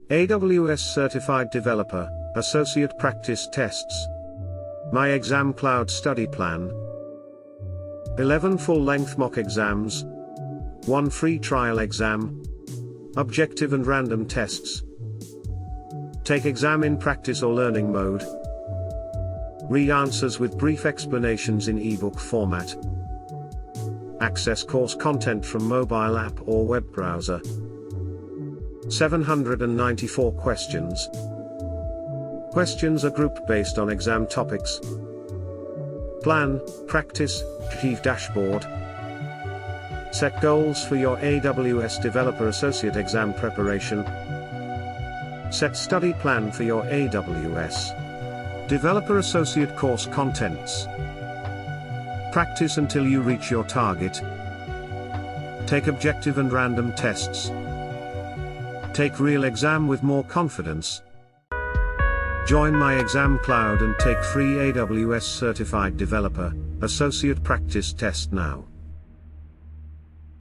AWS Certified Developer, Associate Practice Tests. MyExamCloud Study Plan. 11 full-length mock exams. 1 free trial exam. Objective and random tests. Take exam in practice or learning mode. Read answers with brief explanations in ebook format. Access course content from mobile app or web browser. 794 questions. Questions are grouped based on exam topics. Plan, practice, achieve dashboard. Set goals for your AWS Developer Associate exam preparation. Set study plan for your AWS Developer Associate course contents. Practice until you reach your target. Take objective and random tests. Take real exam with more confidence. Join MyExamCloud and take free AWS Certified Developer Associate Practice Test now.